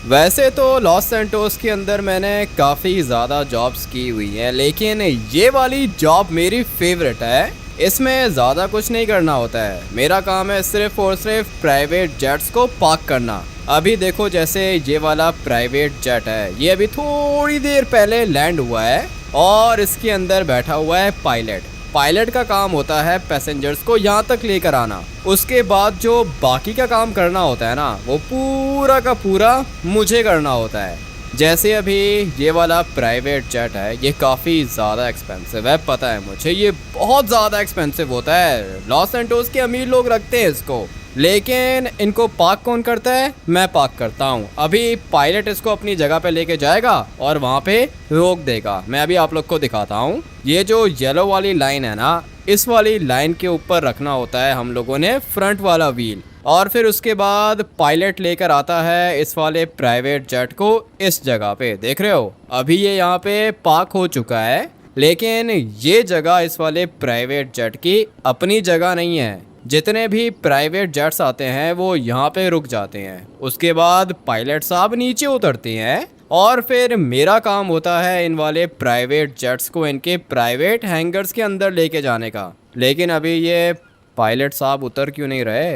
वैसे तो Los Santos के अंदर मैंने काफ़ी ज़्यादा जॉब्स की हुई हैं, लेकिन ये वाली जॉब मेरी फेवरेट है। इसमें ज़्यादा कुछ नहीं करना होता है। मेरा काम है सिर्फ और सिर्फ प्राइवेट जेट्स को पार्क करना। अभी देखो, जैसे ये वाला प्राइवेट जेट है, ये अभी थोड़ी देर पहले लैंड हुआ है और इसके अंदर बैठा हुआ है पायलट। पायलट का काम होता है पैसेंजर्स को यहाँ तक लेकर आना। उसके बाद जो बाकी का काम करना होता है ना, वो पूरा का पूरा मुझे करना होता है। जैसे अभी ये वाला प्राइवेट जेट है, ये काफ़ी ज़्यादा एक्सपेंसिव है, पता है मुझे, ये बहुत ज़्यादा एक्सपेंसिव होता है। लॉस एंटोस के अमीर लोग रखते हैं इसको, लेकिन इनको पार्क कौन करता है? मैं पार्क करता हूँ। अभी पायलट इसको अपनी जगह पे लेके जाएगा और वहाँ पे रोक देगा। मैं अभी आप लोग को दिखाता हूँ। ये जो येलो वाली लाइन है ना, इस वाली लाइन के ऊपर रखना होता है हम लोगों ने फ्रंट वाला व्हील, और फिर उसके बाद पायलट लेकर आता है इस वाले प्राइवेट जेट को इस जगह पे। देख रहे हो, अभी ये यहाँ पे पार्क हो चुका है, लेकिन ये जगह इस वाले प्राइवेट जेट की अपनी जगह नहीं है। जितने भी प्राइवेट जेट्स आते हैं वो यहाँ पे रुक जाते हैं। उसके बाद पायलट साहब नीचे उतरते हैं और फिर मेरा काम होता है इन वाले प्राइवेट जेट्स को इनके प्राइवेट हैंगर्स के अंदर लेके जाने का। लेकिन अभी ये पायलट साहब उतर क्यों नहीं रहे?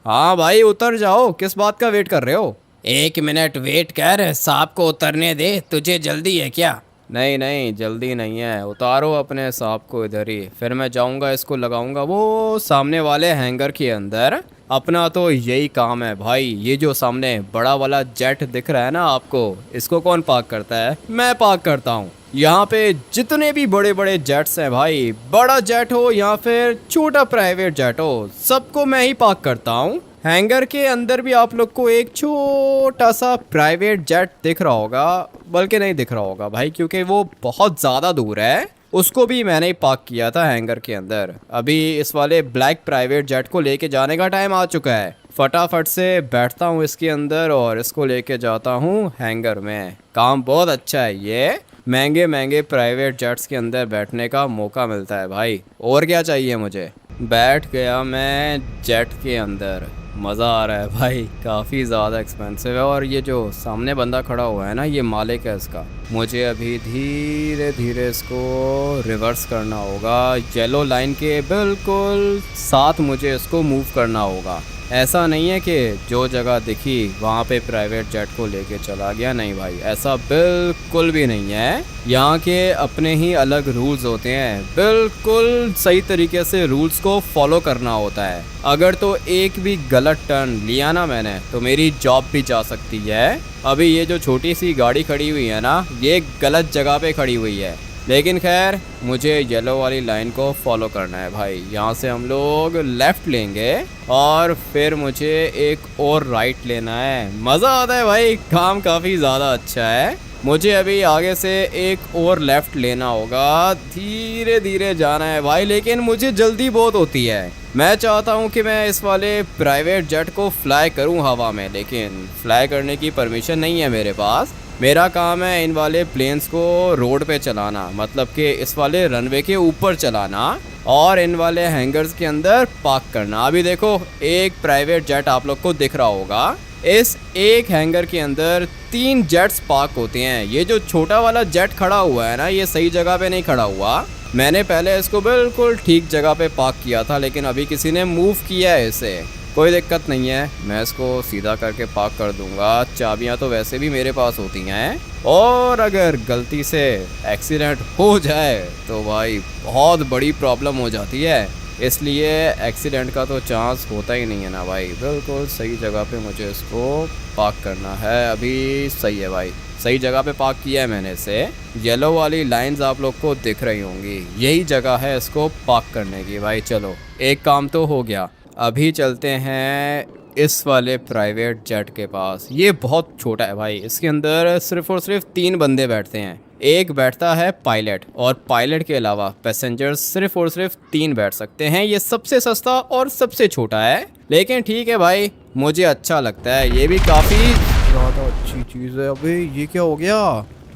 हाँ भाई, उतर जाओ, किस बात का वेट कर रहे हो? 1 मिनट वेट कर, सांप को उतरने दे, तुझे जल्दी है क्या? नहीं नहीं, जल्दी नहीं है, उतारो अपने सांप को इधर ही, फिर मैं जाऊंगा इसको लगाऊंगा वो सामने वाले हैंगर के अंदर। अपना तो यही काम है भाई। ये जो सामने बड़ा वाला जेट दिख रहा है ना आपको, इसको कौन पार्क करता है? मैं पार्क करता हूँ। यहाँ पे जितने भी बड़े बड़े जेट्स हैं भाई, बड़ा जेट हो या फिर छोटा प्राइवेट जेट हो, सबको मैं ही पार्क करता हूँ। हैंगर के अंदर भी आप लोग को एक छोटा सा प्राइवेट जेट दिख रहा होगा, बल्कि नहीं दिख रहा होगा भाई, क्योंकि वो बहुत ज़्यादा दूर है। उसको भी मैंने ही पार्क किया था हैंगर के अंदर। अभी इस वाले ब्लैक प्राइवेट जेट को लेके जाने का टाइम आ चुका है। फटाफट से बैठता हूँ इसके अंदर और इसको लेके जाता हूँ हैंगर में। काम बहुत अच्छा है ये, महंगे महंगे प्राइवेट जेट्स के अंदर बैठने का मौका मिलता है भाई। और क्या चाहिए मुझे? बैठ गया मैं जेट के अंदर, मज़ा आ रहा है भाई। काफ़ी ज़्यादा एक्सपेंसिव है। और ये जो सामने बंदा खड़ा हुआ है ना, ये मालिक है इसका। मुझे अभी धीरे धीरे इसको रिवर्स करना होगा। येलो लाइन के बिल्कुल साथ मुझे इसको मूव करना होगा। ऐसा नहीं है कि जो जगह दिखी वहाँ पे प्राइवेट जेट को लेके चला गया, नहीं भाई, ऐसा बिल्कुल भी नहीं है। यहाँ के अपने ही अलग रूल्स होते हैं, बिल्कुल सही तरीके से रूल्स को फॉलो करना होता है। अगर तो एक भी गलत टर्न लिया ना मैंने, तो मेरी जॉब भी जा सकती है। अभी ये जो छोटी सी गाड़ी खड़ी हुई है ना, ये गलत जगह पे खड़ी हुई है, लेकिन खैर मुझे येलो वाली लाइन को फॉलो करना है भाई। यहाँ से हम लोग लेफ़्ट लेंगे और फिर मुझे एक और राइट लेना है। मज़ा आता है भाई, काम काफ़ी ज़्यादा अच्छा है। मुझे अभी आगे से एक और लेफ़्ट लेना होगा, धीरे धीरे जाना है भाई, लेकिन मुझे जल्दी बहुत होती है। मैं चाहता हूँ कि मैं इस वाले प्राइवेट जेट को फ्लाई करूँ हवा में, लेकिन फ्लाई करने की परमिशन नहीं है मेरे पास। मेरा काम है इन वाले प्लेन्स को रोड पे चलाना, मतलब कि इस वाले रनवे के ऊपर चलाना और इन वाले हैंगर्स के अंदर पार्क करना। अभी देखो, एक प्राइवेट जेट आप लोग को दिख रहा होगा। इस एक हैंगर के अंदर 3 जेट्स पार्क होते हैं। ये जो छोटा वाला जेट खड़ा हुआ है ना, ये सही जगह पे नहीं खड़ा हुआ। मैंने पहले इसको बिल्कुल ठीक जगह पे पार्क किया था, लेकिन अभी किसी ने मूव किया है इसे। कोई दिक्कत नहीं है, मैं इसको सीधा करके पार्क कर दूंगा। चाबियां तो वैसे भी मेरे पास होती हैं, और अगर गलती से एक्सीडेंट हो जाए तो भाई बहुत बड़ी प्रॉब्लम हो जाती है। इसलिए एक्सीडेंट का तो चांस होता ही नहीं है ना भाई। बिल्कुल सही जगह पे मुझे इसको पार्क करना है। अभी सही है भाई, सही जगह पे पार्क किया है मैंने इसे। येलो वाली लाइंस आप लोग को दिख रही होंगी, यही जगह है इसको पार्क करने की भाई। चलो, एक काम तो हो गया। अभी चलते हैं इस वाले प्राइवेट जेट के पास। ये बहुत छोटा है भाई, इसके अंदर सिर्फ और सिर्फ 3 बंदे बैठते हैं। एक बैठता है पायलट, और पायलट के अलावा पैसेंजर्स सिर्फ और सिर्फ 3 बैठ सकते हैं। ये सबसे सस्ता और सबसे छोटा है, लेकिन ठीक है भाई, मुझे अच्छा लगता है। ये भी काफ़ी ज़्यादा अच्छी चीज़ है। अबे ये क्या हो गया?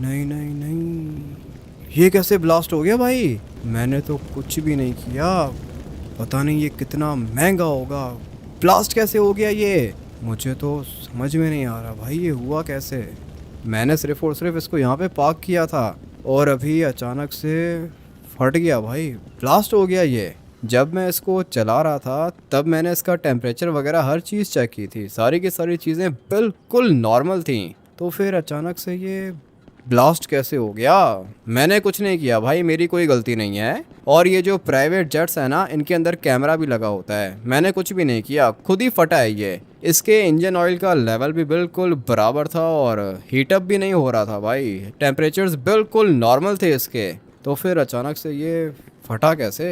नहीं नहीं नहीं, ये कैसे ब्लास्ट हो गया भाई? मैंने तो कुछ भी नहीं किया। पता नहीं ये कितना महंगा होगा, ब्लास्ट कैसे हो गया ये? मुझे तो समझ में नहीं आ रहा भाई ये हुआ कैसे। मैंने सिर्फ और सिर्फ इसको यहाँ पे पार्क किया था और अभी अचानक से फट गया भाई, ब्लास्ट हो गया ये। जब मैं इसको चला रहा था तब मैंने इसका टेम्परेचर वगैरह हर चीज़ चेक की थी, सारी की सारी चीज़ें बिल्कुल नॉर्मल थी। तो फिर अचानक से ये ब्लास्ट कैसे हो गया। मैंने कुछ नहीं किया भाई, मेरी कोई गलती नहीं है। और ये जो प्राइवेट जेट्स है ना, इनके अंदर कैमरा भी लगा होता है, मैंने कुछ भी नहीं किया, खुद ही फटा है ये। इसके इंजन ऑयल का लेवल भी बिल्कुल बराबर था और हीटअप भी नहीं हो रहा था भाई, टेम्परेचर्स बिल्कुल नॉर्मल थे इसके। तो फिर अचानक से ये फटा कैसे।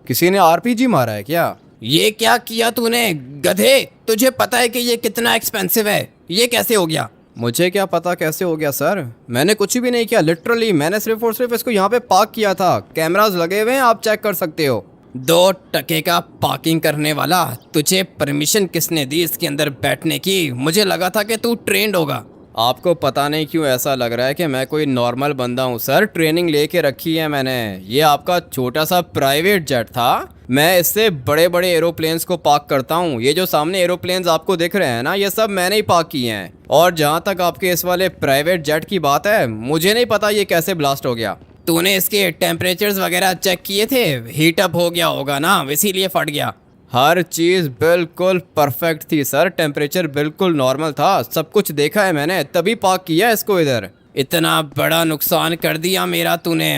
किसी ने आरपीजी मारा है क्या? ये क्या किया तूने गधे? तुझे पता है कि ये कितना एक्सपेंसिव है, ये कैसे हो गया? मुझे क्या पता कैसे हो गया सर, मैंने कुछ भी नहीं किया लिटरली। मैंने सिर्फ और सिर्फ इसको यहाँ पे पार्क किया था, कैमरास लगे हुए हैं, आप चेक कर सकते हो। 2 टके का पार्किंग करने वाला, तुझे परमिशन किसने दी इसके अंदर बैठने की? मुझे लगा था कि तू ट्रेंड होगा। आपको पता नहीं क्यों ऐसा लग रहा है कि मैं कोई नॉर्मल बंदा हूँ सर, ट्रेनिंग लेके रखी है मैंने। ये आपका छोटा सा प्राइवेट जेट था, मैं इससे बड़े बड़े एरोप्लेन्स को पार्क करता हूँ। ये जो सामने एरोप्लेन्स आपको दिख रहे हैं ना, ये सब मैंने ही पार्क किए हैं। और जहाँ तक आपके इस वाले प्राइवेट जेट की बात है, मुझे नहीं पता ये कैसे ब्लास्ट हो गया। तूने इसके टेम्परेचर्स वगैरह चेक किए थे? हीटअप हो गया होगा ना, इसीलिए फट गया। हर चीज़ बिल्कुल परफेक्ट थी सर, टेम्परेचर बिल्कुल नॉर्मल था, सब कुछ देखा है मैंने, तभी पार्क किया इसको इधर। इतना बड़ा नुकसान कर दिया मेरा तूने।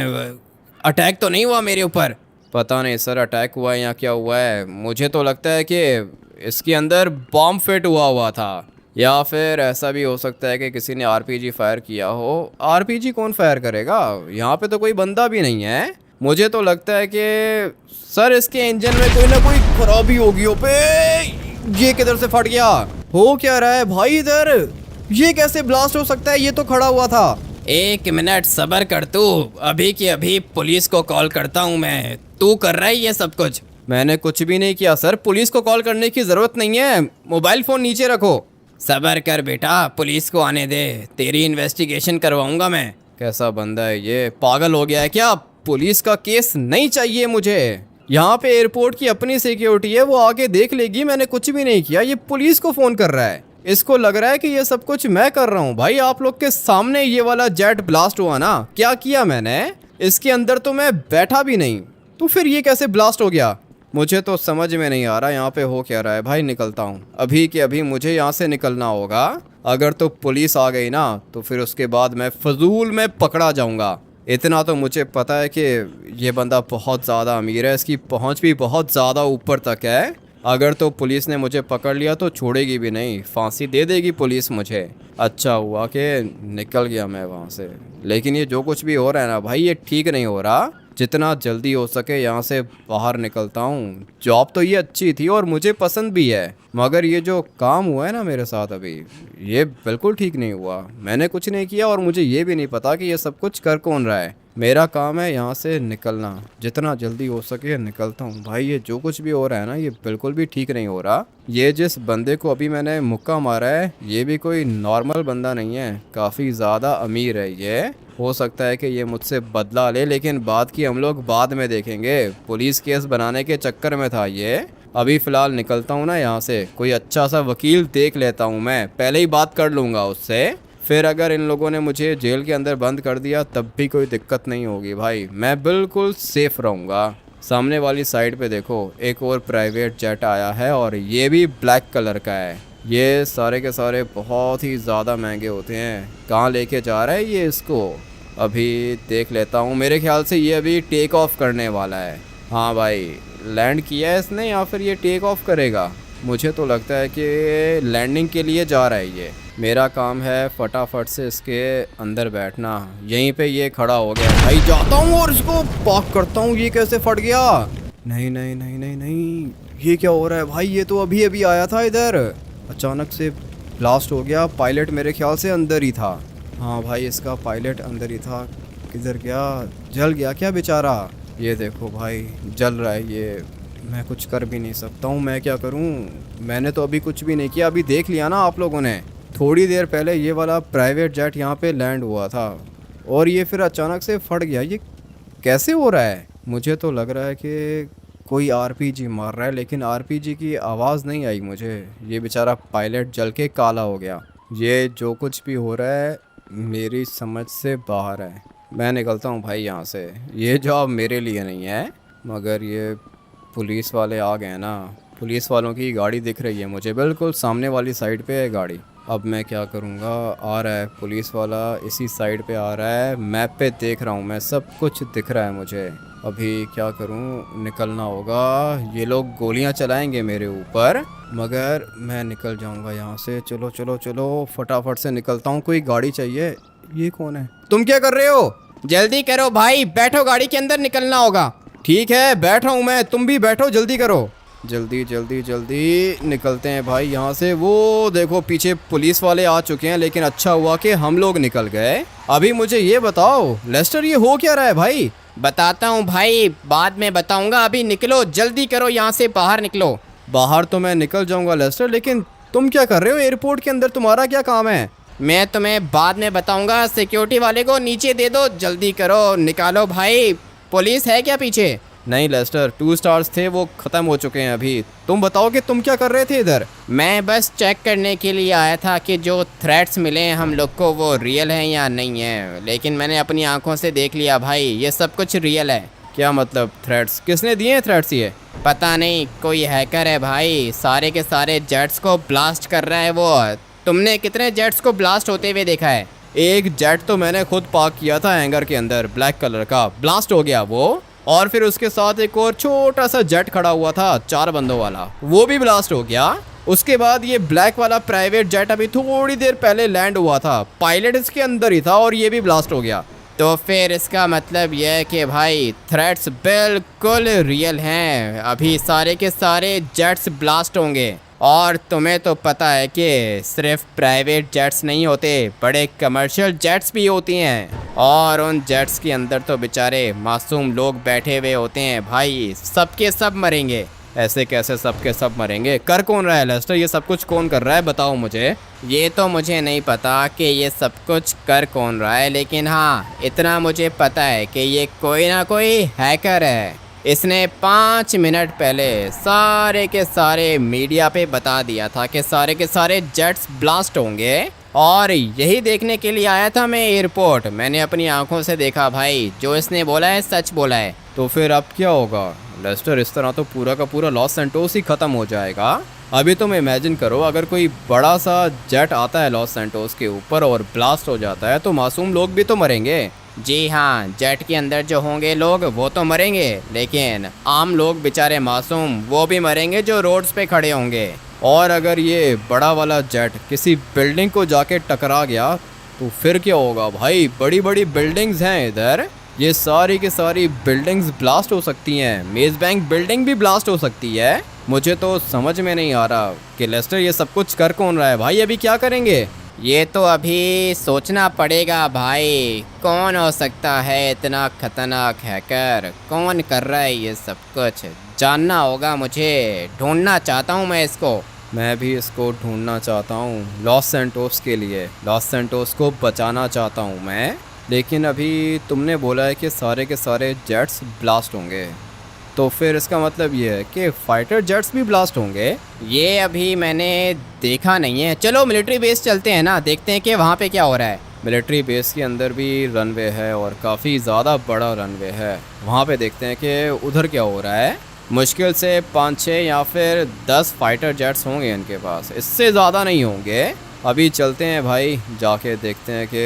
अटैक तो नहीं हुआ मेरे ऊपर? पता नहीं सर अटैक हुआ है या क्या हुआ है, मुझे तो लगता है कि इसके अंदर बॉम्ब फिट हुआ था, या फिर ऐसा भी हो सकता है कि किसी ने आरपीजी फायर किया हो। आरपीजी कौन फायर करेगा, यहाँ पे तो कोई बंदा भी नहीं है। मुझे तो लगता है कि सर इसके इंजन में कोई ना कोई खराबी होगी। पे ये किधर से फट गया, हो क्या रहा है भाई इधर, ये कैसे ब्लास्ट हो सकता है, ये तो खड़ा हुआ था। 1 मिनट सब्र कर तू, अभी की अभी पुलिस को कॉल करता हूँ मैं। तू कर रहा है ये सब कुछ? मैंने कुछ भी नहीं किया सर, पुलिस को कॉल करने की जरूरत नहीं है, मोबाइल फोन नीचे रखो। सब्र कर बेटा, पुलिस को आने दे, तेरी इन्वेस्टिगेशन करवाऊंगा मैं। कैसा बंदा है ये, पागल हो गया है क्या? पुलिस का केस नहीं चाहिए मुझे, यहाँ पे एयरपोर्ट की अपनी सिक्योरिटी है, वो आके देख लेगी, मैंने कुछ भी नहीं किया। ये पुलिस को फोन कर रहा है, इसको लग रहा है कि ये सब कुछ मैं कर रहा हूँ। भाई आप लोग के सामने ये वाला जेट ब्लास्ट हुआ ना, क्या किया मैंने, इसके अंदर तो मैं बैठा भी नहीं, तो फिर ये कैसे ब्लास्ट हो गया, मुझे तो समझ में नहीं आ रहा यहाँ पे हो क्या रहा है। भाई निकलता हूँ, अभी के अभी मुझे यहाँ से निकलना होगा। अगर तो पुलिस आ गई ना तो फिर उसके बाद मैं फजूल में पकड़ा जाऊँगा। इतना तो मुझे पता है कि ये बंदा बहुत ज़्यादा अमीर है, इसकी पहुंच भी बहुत ज़्यादा ऊपर तक है। अगर तो पुलिस ने मुझे पकड़ लिया तो छोड़ेगी भी नहीं, फांसी दे देगी पुलिस मुझे। अच्छा हुआ कि निकल गया मैं वहाँ से, लेकिन ये जो कुछ भी हो रहा है ना भाई, ये ठीक नहीं हो रहा। जितना जल्दी हो सके यहाँ से बाहर निकलता हूँ। जॉब तो ये अच्छी थी और मुझे पसंद भी है, मगर ये जो काम हुआ है ना मेरे साथ अभी, ये बिल्कुल ठीक नहीं हुआ। मैंने कुछ नहीं किया और मुझे ये भी नहीं पता कि ये सब कुछ कर कौन रहा है। मेरा काम है यहाँ से निकलना, जितना जल्दी हो सके निकलता हूँ। भाई ये जो कुछ भी हो रहा है ना, ये बिल्कुल भी ठीक नहीं हो रहा। ये जिस बंदे को अभी मैंने मुक्का मारा है, ये भी कोई नॉर्मल बंदा नहीं है, काफ़ी ज़्यादा अमीर है ये। हो सकता है कि ये मुझसे बदला ले, लेकिन बात की हम लोग बाद में देखेंगे। पुलिस केस बनाने के चक्कर में था ये। अभी फ़िलहाल निकलता हूँ ना यहाँ से, कोई अच्छा सा वकील देख लेता हूँ मैं, पहले ही बात कर लूँगा उससे। फिर अगर इन लोगों ने मुझे जेल के अंदर बंद कर दिया तब भी कोई दिक्कत नहीं होगी भाई, मैं बिल्कुल सेफ़ रहूँगा। सामने वाली साइड पे देखो, एक और प्राइवेट जेट आया है और ये भी ब्लैक कलर का है। ये सारे के सारे बहुत ही ज़्यादा महंगे होते हैं। कहाँ लेके जा रहा है ये इसको, अभी देख लेता हूँ। मेरे ख्याल से ये अभी टेक ऑफ करने वाला है। हाँ भाई, लैंड किया है इसने या फिर ये टेक ऑफ करेगा। मुझे तो लगता है कि लैंडिंग के लिए जा रहा है ये। मेरा काम है फटाफट से इसके अंदर बैठना। यहीं पे ये खड़ा हो गया भाई, जाता हूँ और इसको पार्क करता हूँ। ये कैसे फट गया? नहीं नहीं नहीं नहीं नहीं, ये क्या हो रहा है भाई? ये तो अभी अभी आया था इधर, अचानक से ब्लास्ट हो गया। पायलट मेरे ख्याल से अंदर ही था। हाँ भाई, इसका पायलट अंदर ही था। किधर गया? जल गया क्या बेचारा? ये देखो भाई, जल रहा है ये। मैं कुछ कर भी नहीं सकता हूँ, मैं क्या करूँ? मैंने तो अभी कुछ भी नहीं किया। अभी देख लिया ना आप लोगों ने, थोड़ी देर पहले ये वाला प्राइवेट जेट यहाँ पे लैंड हुआ था और ये फिर अचानक से फट गया। ये कैसे हो रहा है? मुझे तो लग रहा है कि कोई आरपीजी मार रहा है, लेकिन आरपीजी की आवाज़ नहीं आई मुझे। ये बेचारा पायलट जल के काला हो गया। ये जो कुछ भी हो रहा है मेरी समझ से बाहर है। मैं निकलता हूँ भाई यहाँ से। ये जॉब मेरे लिए नहीं है। मगर ये पुलिस वाले आ गए ना। पुलिस वालों की गाड़ी दिख रही है मुझे, बिल्कुल सामने वाली साइड पे है गाड़ी। अब मैं क्या करूँगा? आ रहा है पुलिस वाला, इसी साइड पे आ रहा है। मैप पे देख रहा हूँ मैं, सब कुछ दिख रहा है मुझे। अभी क्या करूँ? निकलना होगा। ये लोग गोलियाँ चलाएंगे मेरे ऊपर, मगर मैं निकल जाऊँगा यहाँ से। चलो चलो चलो, फटाफट से निकलता हूँ। कोई गाड़ी चाहिए। ये कौन है? तुम क्या कर रहे हो? जल्दी करो भाई, बैठो, गाड़ी के अंदर निकलना होगा। ठीक है, बैठ रहा हूँ मैं, तुम भी बैठो, जल्दी करो। जल्दी जल्दी जल्दी निकलते हैं भाई यहाँ से। वो देखो पीछे पुलिस वाले आ चुके हैं, लेकिन अच्छा हुआ कि हम लोग निकल गए। अभी मुझे ये बताओ लेस्टर, ये हो क्या रहा है भाई? बताता हूँ भाई, बाद में बताऊंगा। अभी निकलो, जल्दी करो, यहाँ से बाहर निकलो। बाहर तो मैं निकल जाऊंगा लेस्टर, लेकिन तुम क्या कर रहे हो एयरपोर्ट के अंदर? तुम्हारा क्या काम है? मैं तुम्हें बाद में बताऊंगा। सिक्योरिटी वाले को नीचे दे दो, जल्दी करो, निकालो भाई। पुलिस है क्या पीछे? नहीं लेस्टर, 2 स्टार्स थे, वो ख़त्म हो चुके हैं अभी। तुम बताओ कि तुम क्या कर रहे थे इधर? मैं बस चेक करने के लिए आया था कि जो थ्रेट्स मिले हैं हम लोग को वो रियल हैं या नहीं है। लेकिन मैंने अपनी आंखों से देख लिया भाई, ये सब कुछ रियल है। क्या मतलब थ्रेट्स? किसने दिए हैं थ्रेट्स ये? पता नहीं, कोई हैकर है भाई, सारे के सारे जेट्स को ब्लास्ट कर रहा है वो। तुमने कितने जेट्स को ब्लास्ट होते हुए देखा है? एक जेट तो मैंने खुद पार्क किया था हैंगर के अंदर, ब्लैक कलर का, ब्लास्ट हो गया वो। और फिर उसके साथ एक और छोटा सा जेट खड़ा हुआ था 4 बंदों वाला, वो भी ब्लास्ट हो गया। उसके बाद ये ब्लैक वाला प्राइवेट जेट अभी थोड़ी देर पहले लैंड हुआ था, पायलट इसके अंदर ही था, और ये भी ब्लास्ट हो गया। तो फिर इसका मतलब यह है कि भाई थ्रेट्स बिल्कुल रियल हैं। अभी सारे के सारे जेट्स ब्लास्ट होंगे। और तुम्हें तो पता है कि सिर्फ प्राइवेट जेट्स नहीं होते, बड़े कमर्शियल जेट्स भी होती हैं। और उन जेट्स के अंदर तो बेचारे मासूम लोग बैठे हुए होते हैं भाई, सबके सब मरेंगे। ऐसे कैसे सबके सब मरेंगे? कर कौन रहा है लेस्टर? ये सब कुछ कौन कर रहा है, बताओ मुझे। ये तो मुझे नहीं पता कि ये सब कुछ कर कौन रहा है, लेकिन हाँ इतना मुझे पता है कि ये कोई ना कोई हैकर है। इसने 5 मिनट पहले सारे के सारे मीडिया पे बता दिया था कि सारे के सारे जेट्स ब्लास्ट होंगे, और यही देखने के लिए आया था मैं एयरपोर्ट। मैंने अपनी आंखों से देखा भाई, जो इसने बोला है सच बोला है। तो फिर अब क्या होगा लेस्टर? इस तरह तो पूरा का पूरा लॉस सैंटोस ही ख़त्म हो जाएगा। अभी तुम इमेजिन करो, अगर कोई बड़ा सा जेट आता है लॉस सैंटोस के ऊपर और ब्लास्ट हो जाता है, तो मासूम लोग भी तो मरेंगे। जी हाँ, जेट के अंदर जो होंगे लोग वो तो मरेंगे, लेकिन आम लोग बेचारे मासूम वो भी मरेंगे जो रोड्स पे खड़े होंगे। और अगर ये बड़ा वाला जेट किसी बिल्डिंग को जाके टकरा गया तो फिर क्या होगा भाई? बड़ी बड़ी बिल्डिंग्स हैं इधर, ये सारी की सारी बिल्डिंग्स ब्लास्ट हो सकती हैं। मेज़ बैंक बिल्डिंग भी ब्लास्ट हो सकती है। मुझे तो समझ में नहीं आ रहा कि लेस्टर ये सब कुछ कर कौन रहा है भाई? अभी क्या करेंगे? ये तो अभी सोचना पड़ेगा भाई, कौन हो सकता है इतना खतरनाक हैकर, कौन कर रहा है ये सब कुछ, जानना होगा मुझे। ढूंढना चाहता हूँ मैं इसको। मैं भी इसको ढूंढना चाहता हूँ लॉस सैंटोस के लिए। लॉस सैंटोस को बचाना चाहता हूँ मैं। लेकिन अभी तुमने बोला है कि सारे के सारे जेट्स ब्लास्ट होंगे, तो फिर इसका मतलब ये है कि फाइटर जेट्स भी ब्लास्ट होंगे। ये अभी मैंने देखा नहीं है। चलो मिलिट्री बेस चलते हैं ना, देखते हैं कि वहाँ पे क्या हो रहा है। मिलिट्री बेस के अंदर भी रनवे है, और काफ़ी ज़्यादा बड़ा रनवे है। वहाँ पे देखते हैं कि उधर क्या हो रहा है। मुश्किल से 5-6 या फिर 10 फाइटर जेट्स होंगे इनके पास, इससे ज़्यादा नहीं होंगे। अभी चलते हैं भाई, जाके देखते हैं कि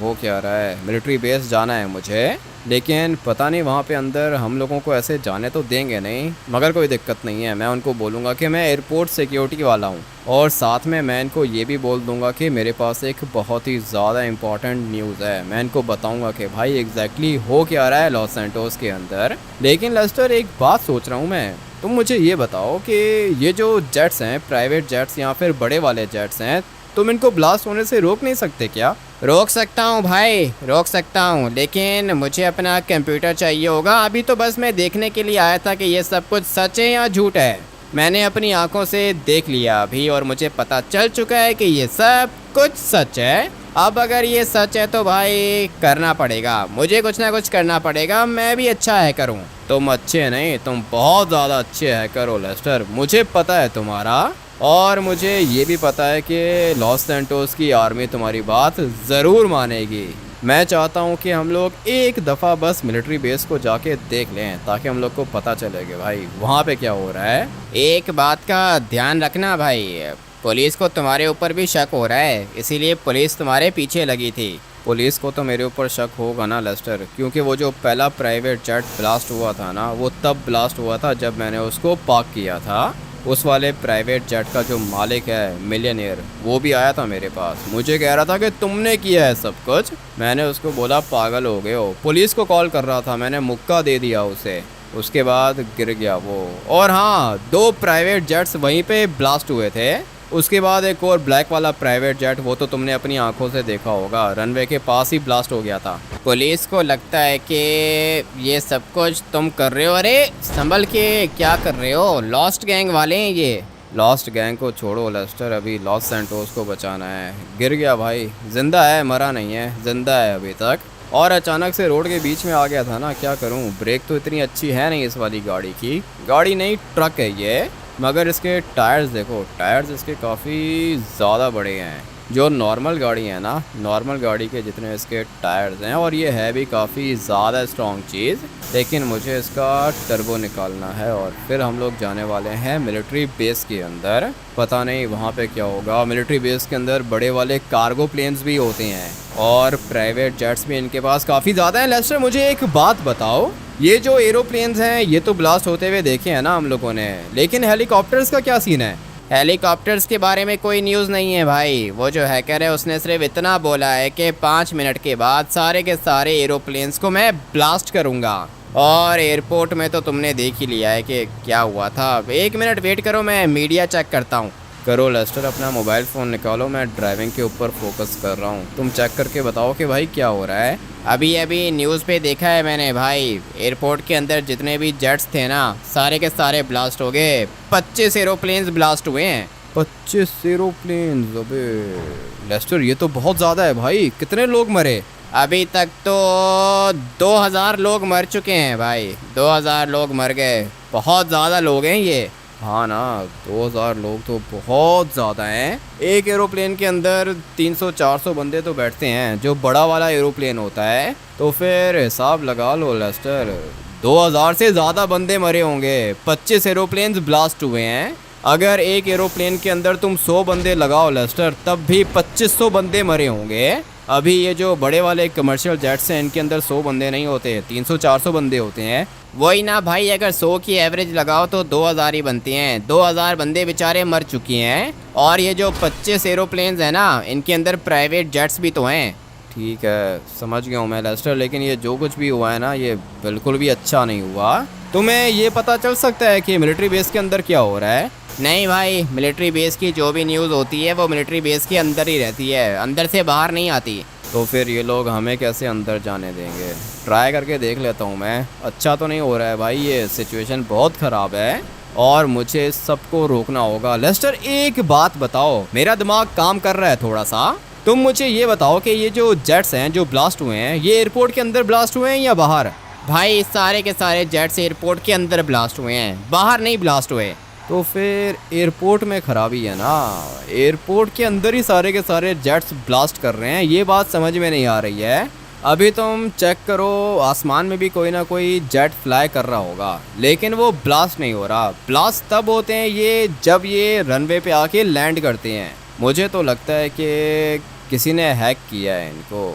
हो क्या रहा है। मिलिट्री बेस जाना है मुझे, लेकिन पता नहीं वहाँ पे अंदर हम लोगों को ऐसे जाने तो देंगे नहीं। मगर कोई दिक्कत नहीं है, मैं उनको बोलूँगा कि मैं एयरपोर्ट सिक्योरिटी वाला हूँ, और साथ में मैं इनको ये भी बोल दूँगा कि मेरे पास एक बहुत ही ज़्यादा इम्पॉर्टेंट न्यूज़ है। मैं इनको बताऊँगा कि भाई एग्जैक्टली हो क्या रहा है लॉस सैंटोस के अंदर। लेकिन लेस्टर, एक बात सोच रहा हूँ मैं, तुम मुझे ये बताओ कि ये जो जेट्स हैं, प्राइवेट जेट्स या फिर बड़े वाले जेट्स हैं, तुम इनको ब्लास्ट होने से रोक नहीं सकते क्या? रोक सकता हूँ भाई, रोक सकता हूँ, लेकिन मुझे अपना कंप्यूटर चाहिए होगा। अभी तो बस मैं देखने के लिए आया था कि ये सब कुछ सच है या झूठ है। मैंने अपनी आंखों से देख लिया अभी और मुझे पता चल चुका है कि ये सब कुछ सच है। अब अगर ये सच है तो भाई करना पड़ेगा, मुझे कुछ ना कुछ करना पड़ेगा, मैं भी अच्छा हैकर हूँ। तुम अच्छे नहीं, तुम बहुत ज़्यादा अच्छे हैकर हो लेस्टर, मुझे पता है तुम्हारा। और मुझे ये भी पता है कि लॉस सैंटोस की आर्मी तुम्हारी बात ज़रूर मानेगी। मैं चाहता हूँ कि हम लोग एक दफ़ा बस मिलिट्री बेस को जाके देख लें ताकि हम लोग को पता चले कि भाई वहाँ पे क्या हो रहा है। एक बात का ध्यान रखना भाई, पुलिस को तुम्हारे ऊपर भी शक हो रहा है, इसीलिए पुलिस तुम्हारे पीछे लगी थी। पुलिस को तो मेरे ऊपर शक होगा ना लेस्टर, क्योंकि वो जो पहला प्राइवेट जेट ब्लास्ट हुआ था ना, वो तब ब्लास्ट हुआ था जब मैंने उसको पार्क किया था। उस वाले प्राइवेट जेट का जो मालिक है मिलियनियर, वो भी आया था मेरे पास, मुझे कह रहा था कि तुमने किया है सब कुछ। मैंने उसको बोला पागल हो गए हो, पुलिस को कॉल कर रहा था, मैंने मुक्का दे दिया उसे, उसके बाद गिर गया वो। और हाँ, 2 प्राइवेट जेट्स वहीं पे ब्लास्ट हुए थे। उसके बाद एक और ब्लैक वाला प्राइवेट जेट, वो तो तुमने अपनी आंखों से देखा होगा, रनवे के पास ही ब्लास्ट हो गया था। पुलिस को लगता है कि ये सब कुछ तुम कर रहे हो। अरे संभल के, क्या कर रहे हो? लॉस्ट गैंग वाले हैं ये। लॉस्ट गैंग को छोड़ो लेस्टर, अभी लॉस सैंटोस को बचाना है। गिर गया भाई, जिंदा है, मरा नहीं है, जिंदा है अभी तक। और अचानक से रोड के बीच में आ गया था ना, क्या करूं, ब्रेक तो इतनी अच्छी है नहीं इस वाली गाड़ी की। गाड़ी नहीं, ट्रक है ये, मगर इसके टायर्स देखो, टायर्स इसके काफ़ी ज़्यादा बड़े हैं। जो नॉर्मल गाड़ी है ना, नॉर्मल गाड़ी के जितने इसके टायर्स हैं, और ये है भी काफ़ी ज़्यादा स्ट्रॉन्ग चीज़। लेकिन मुझे इसका टर्बो निकालना है और फिर हम लोग जाने वाले हैं मिलिट्री बेस के अंदर। पता नहीं वहाँ पे क्या होगा। मिलिट्री बेस के अंदर बड़े वाले कार्गो प्लेन्स भी होते हैं और प्राइवेट जेट्स भी इनके पास काफ़ी ज़्यादा हैं। लेस्टर, मुझे एक बात बताओ, ये जो एरोप्लेन्स हैं ये तो ब्लास्ट होते हुए देखे हैं ना हम लोगों ने, लेकिन हेलीकॉप्टर्स का क्या सीन है? हेलीकॉप्टर्स के बारे में कोई न्यूज़ नहीं है भाई। वो जो हैकर है उसने सिर्फ इतना बोला है कि 5 मिनट के बाद सारे के सारे एरोप्लेन्स को मैं ब्लास्ट करूँगा। और एयरपोर्ट में तो तुमने देख ही लिया है कि क्या हुआ था। 1 मिनट वेट करो, मैं मीडिया चेक करता हूँ। करो लेस्टर, अपना मोबाइल फ़ोन निकालो, मैं ड्राइविंग के ऊपर फोकस कर रहा हूँ। तुम चेक करके बताओ कि भाई क्या हो रहा है। अभी अभी न्यूज़ पे देखा है मैंने भाई, एयरपोर्ट के अंदर जितने भी जेट्स थे ना, सारे के सारे ब्लास्ट हो गए। 25 एरोप्लेन्स ब्लास्ट हुए हैं। 25 एरोप्लेन्स? अबे लेस्टर, ये तो बहुत ज़्यादा है भाई। कितने लोग मरे? अभी तक तो 2000 लोग मर चुके हैं भाई, 2000 लोग मर गए। बहुत ज़्यादा लोग हैं ये। हाँ ना, 2000 लोग तो बहुत ज़्यादा हैं। एक एरोप्लेन के अंदर 300-400 बंदे तो बैठते हैं, जो बड़ा वाला एरोप्लेन होता है। तो फिर हिसाब लगा लो लेस्टर, 2000 से ज़्यादा बंदे मरे होंगे। 25 एरोप्लेन्स ब्लास्ट हुए हैं। अगर एक एरोप्लेन के अंदर तुम 100 बंदे लगाओ लेस्टर, तब भी 2500 बंदे मरे होंगे। अभी ये जो बड़े वाले कमर्शियल जेट्स हैं, इनके अंदर 100 बंदे नहीं होते, 300-400 बंदे होते हैं। वही ना भाई, अगर 100 की एवरेज लगाओ तो 2000 ही बनती हैं। 2000 बंदे बेचारे मर चुके हैं। और ये जो 25 एरोप्लेन्स हैं ना, इनके अंदर प्राइवेट जेट्स भी तो हैं। ठीक है, समझ गया हूँ मैं लेस्टर, लेकिन ये जो कुछ भी हुआ है ना, ये बिल्कुल भी अच्छा नहीं हुआ। तुम्हें ये पता चल सकता है कि मिलिट्री बेस के अंदर क्या हो रहा है? नहीं भाई, मिलिट्री बेस की जो भी न्यूज़ होती है वो मिलिट्री बेस के अंदर ही रहती है, अंदर से बाहर नहीं आती। तो फिर ये लोग हमें कैसे अंदर जाने देंगे? ट्राई करके देख लेता हूँ मैं। अच्छा तो नहीं हो रहा है भाई, ये सिचुएशन बहुत ख़राब है और मुझे सबको रोकना होगा। लेस्टर, एक बात बताओ, मेरा दिमाग काम कर रहा है थोड़ा सा। तुम मुझे ये बताओ कि ये जो जेट्स हैं जो ब्लास्ट हुए हैं, ये एयरपोर्ट के अंदर ब्लास्ट हुए हैं या बाहर? भाई सारे के सारे जेट्स एयरपोर्ट के अंदर ब्लास्ट हुए हैं, बाहर नहीं ब्लास्ट हुए। तो फिर एयरपोर्ट में ख़राबी है ना, एयरपोर्ट के अंदर ही सारे के सारे जेट्स ब्लास्ट कर रहे हैं, ये बात समझ में नहीं आ रही है। अभी तुम चेक करो, आसमान में भी कोई ना कोई जेट फ्लाई कर रहा होगा, लेकिन वो ब्लास्ट नहीं हो रहा। ब्लास्ट तब होते हैं ये जब ये रनवे पे आके लैंड करते हैं। मुझे तो लगता है कि किसी ने हैक किया है इनको,